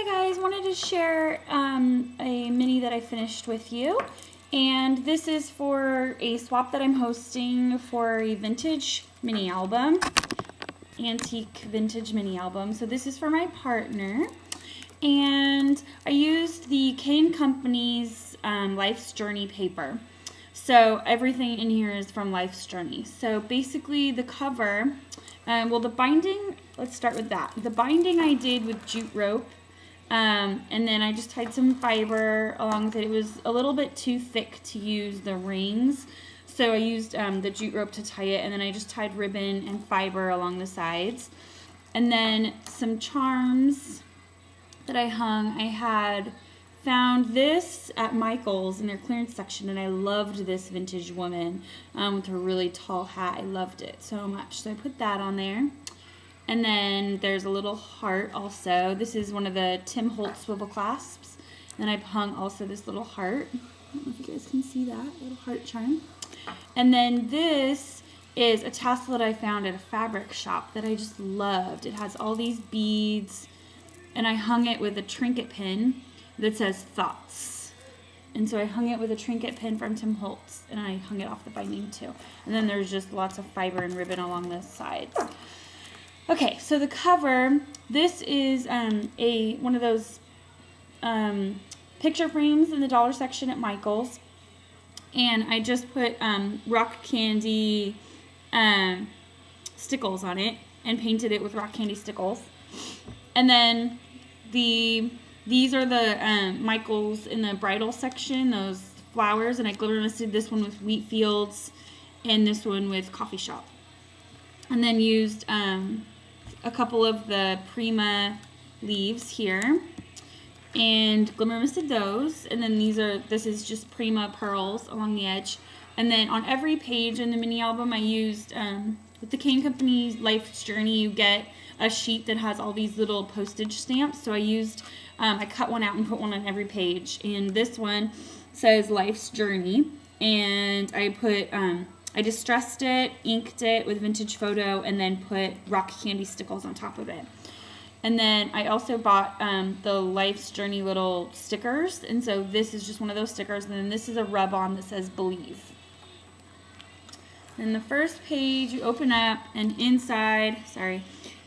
Hi guys, wanted to share a mini that I finished with you, and this is for a swap that I'm hosting for a vintage mini album, antique vintage mini album. So this is for my partner, and I used the K & Company's Life's Journey paper. So everything in here is from Life's Journey. So basically the cover, well the binding, let's start with that. The binding I did with jute rope, and then I just tied some fiber along with it. It was a little bit too thick to use the rings, so I used the jute rope to tie it, and then I just tied ribbon and fiber along the sides. And then some charms that I hung. I had found this at Michael's in their clearance section, and I loved this vintage woman with her really tall hat. I loved it so much, so I put that on there. And then there's a little heart also. This is one of the Tim Holtz swivel clasps. And then I've hung also this little heart. I don't know if you guys can see that little heart charm. And then this is a tassel that I found at a fabric shop that I just loved. It has all these beads, and I hung it with a trinket pin that says Thoughts. And so I hung it with a trinket pin from Tim Holtz, and I hung it off the binding too. And then there's just lots of fiber and ribbon along the sides. Okay, so the cover, this is one of those picture frames in the dollar section at Michael's. And I just put rock candy stickles on it and painted it with rock candy stickles. And then these are the Michael's in the bridal section, those flowers, and I glitter misted this one with Wheat Fields and this one with Coffee Shop. And then used a couple of the Prima leaves here and glimmer misted those, and then this is just Prima pearls along the edge. And then on every page in the mini album I used with the K & Company Life's Journey, you get a sheet that has all these little postage stamps. So I used I cut one out and put one on every page, and this one says Life's Journey, and I put I distressed it, inked it with vintage photo, and then put rock candy stickles on top of it. And then I also bought the Life's Journey little stickers, and so this is just one of those stickers, and then this is a rub-on that says Believe. And the first page you open up, and inside,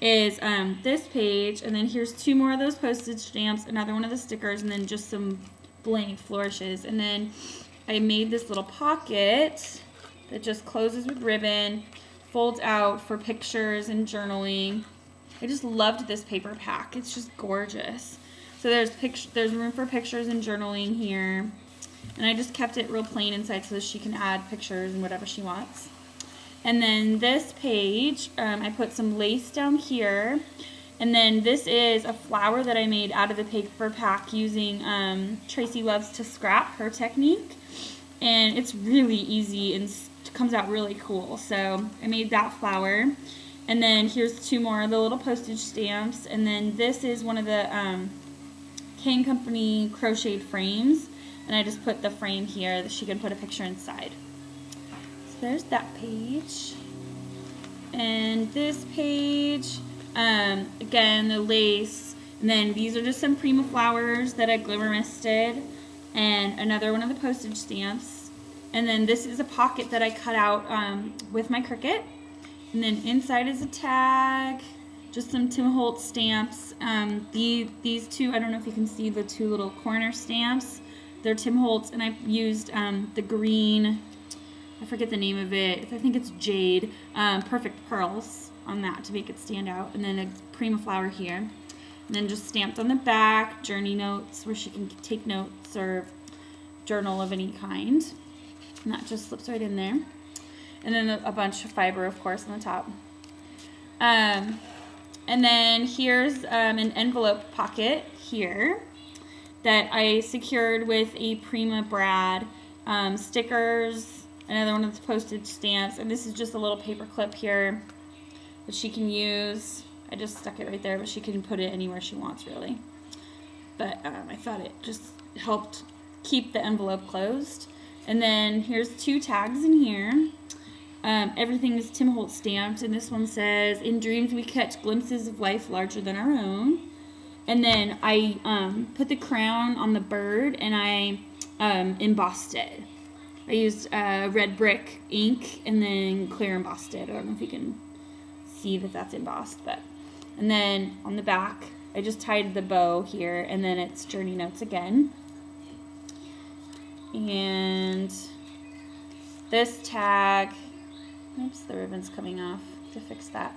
is this page, and then here's two more of those postage stamps, another one of the stickers, and then just some blank flourishes. And then I made this little pocket that just closes with ribbon, folds out for pictures and journaling. I just loved this paper pack. It's just gorgeous. So there's room for pictures and journaling here. And I just kept it real plain inside so that she can add pictures and whatever she wants. And then this page, I put some lace down here. And then this is a flower that I made out of the paper pack using Tracy Loves to Scrap, her technique. And it's really easy and comes out really cool. So I made that flower. And then here's two more of the little postage stamps. And then this is one of the K & Company crocheted frames. And I just put the frame here that she can put a picture inside. So there's that page. And this page, again, the lace. And then these are just some Prima flowers that I glimmer misted. And another one of the postage stamps. And then this is a pocket that I cut out with my Cricut. And then inside is a tag, just some Tim Holtz stamps. These two, I don't know if you can see the two little corner stamps. They're Tim Holtz, and I used the green, I forget the name of it, I think it's Jade, Perfect Pearls on that to make it stand out. And then a Prima flower here. And then just stamped on the back, journey notes where she can take notes or journal of any kind. And that just slips right in there. And then a bunch of fiber, of course, on the top. And then here's an envelope pocket here that I secured with a Prima Brad stickers, another one of the postage stamps, and this is just a little paper clip here that she can use. I just stuck it right there, but she can put it anywhere she wants, really. But I thought it just helped keep the envelope closed. And then here's two tags in here. Everything is Tim Holtz stamped, and this one says, "In dreams we catch glimpses of life larger than our own." And then I put the crown on the bird and I embossed it. I used red brick ink and then clear embossed it. I don't know if you can see that that's embossed, but. And then on the back, I just tied the bow here, and then it's Journey Notes again. And this tag, oops, the ribbon's coming off, to fix that.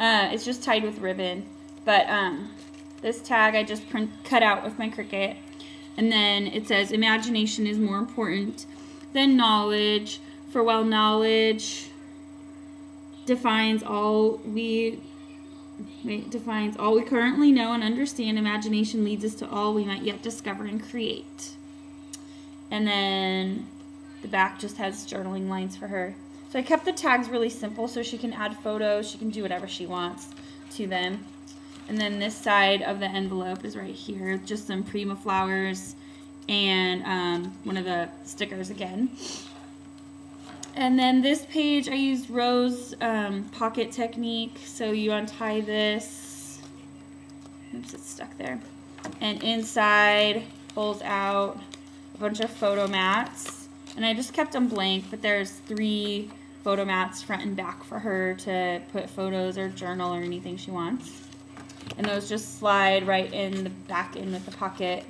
It's just tied with ribbon, but this tag I just cut out with my Cricut. And then it says, imagination is more important than knowledge, for while knowledge defines all we currently know and understand, imagination leads us to all we might yet discover and create. And then the back just has journaling lines for her. So I kept the tags really simple so she can add photos, she can do whatever she wants to them. And then this side of the envelope is right here, just some Prima flowers and one of the stickers again. And then this page I used Rose pocket technique. So you untie this, oops, it's stuck there. And inside pulls out a bunch of photo mats. And I just kept them blank, but there's 3 photo mats front and back for her to put photos or journal or anything she wants. And those just slide right in the back in with the pocket.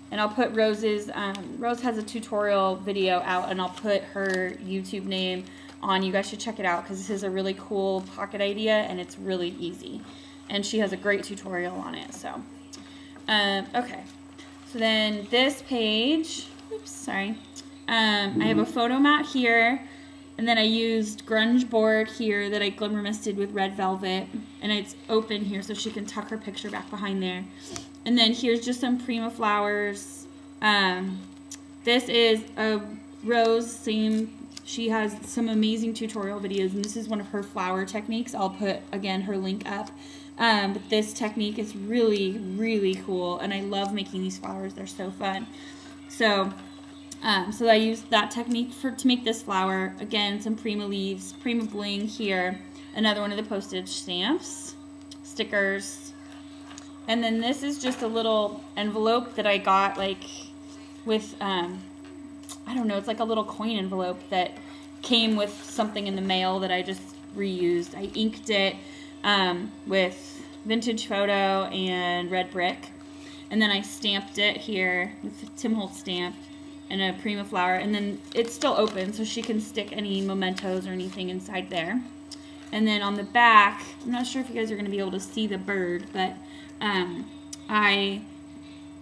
And I'll put Rose's, Rose has a tutorial video out, and I'll put her YouTube name on. You guys should check it out because this is a really cool pocket idea and it's really easy. And she has a great tutorial on it. So, okay. So then this page, oops, sorry. I have a photo mat here, and then I used grunge board here that I glimmer misted with red velvet, and it's open here so she can tuck her picture back behind there. And then here's just some Prima flowers. This is a Rose, same. She has some amazing tutorial videos, and this is one of her flower techniques. I'll put, again, her link up. But this technique is really, really cool, and I love making these flowers. They're so fun. So I used that technique to make this flower. Again, some Prima leaves, Prima bling here, another one of the postage stamps, stickers. And then this is just a little envelope that I got like with, I don't know, it's like a little coin envelope that came with something in the mail that I just reused. I inked it with vintage photo and red brick. And then I stamped it here with Tim Holtz stamp and a Prima flower. And then it's still open so she can stick any mementos or anything inside there. And then on the back, I'm not sure if you guys are going to be able to see the bird, but I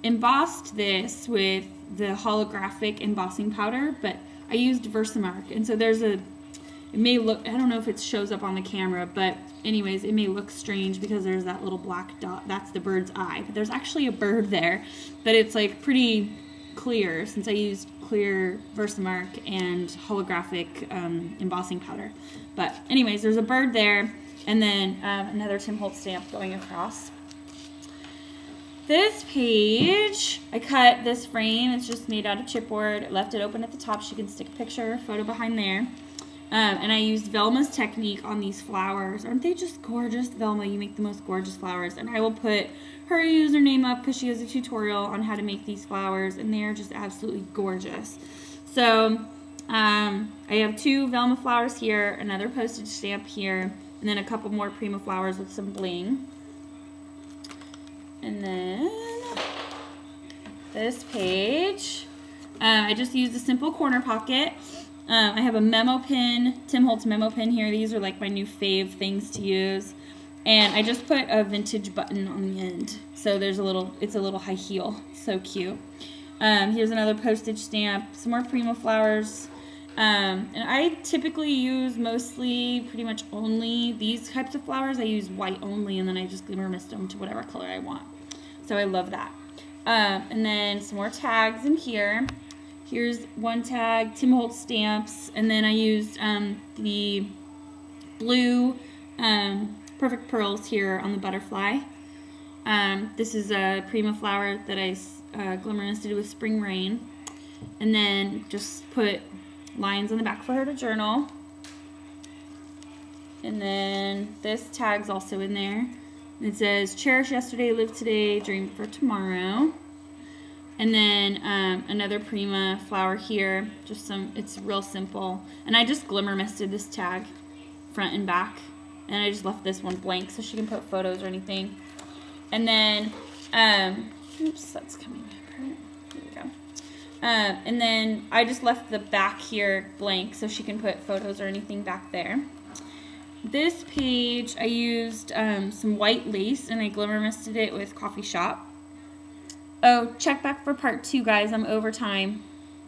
embossed this with the holographic embossing powder, but I used Versamark. And so there's it may look, I don't know if it shows up on the camera, but anyways, it may look strange because there's that little black dot. That's the bird's eye, but there's actually a bird there, but it's like pretty clear since I used clear Versamark and holographic embossing powder. But anyways, there's a bird there, and then another Tim Holtz stamp going across. This page, I cut this frame. It's just made out of chipboard. I left it open at the top. She can stick a picture, photo behind there. And I used Velma's technique on these flowers. Aren't they just gorgeous? Velma, you make the most gorgeous flowers. And I will put her username up because she has a tutorial on how to make these flowers, and they are just absolutely gorgeous. So I have 2 Velma flowers here, another postage stamp here, and then a couple more Prima flowers with some bling. And then this page, I just used a simple corner pocket. I have a memo pin, Tim Holtz memo pin here. These are like my new fave things to use. And I just put a vintage button on the end. So there's it's a little high heel. So cute. Here's another postage stamp, some more Prima flowers. And I typically use mostly, pretty much only these types of flowers. I use white only, and then I just glimmer mist them to whatever color I want. So I love that. And then some more tags in here. Here's one tag, Tim Holtz stamps, and then I used the blue Perfect Pearls here on the butterfly. This is a Prima flower that I glimmer misted with Spring Rain. And then just put lines on the back for her to journal. And then this tag's also in there. It says, cherish yesterday, live today, dream for tomorrow. And then another Prima flower here. Just some, it's real simple. And I just glimmer misted this tag, front and back. And I just left this one blank so she can put photos or anything. And then, oops, that's coming apart. There we go. And then I just left the back here blank so she can put photos or anything back there. This page, I used some white lace and I glimmer misted it with Coffee Shop. Oh, check back for part 2, guys. I'm over time.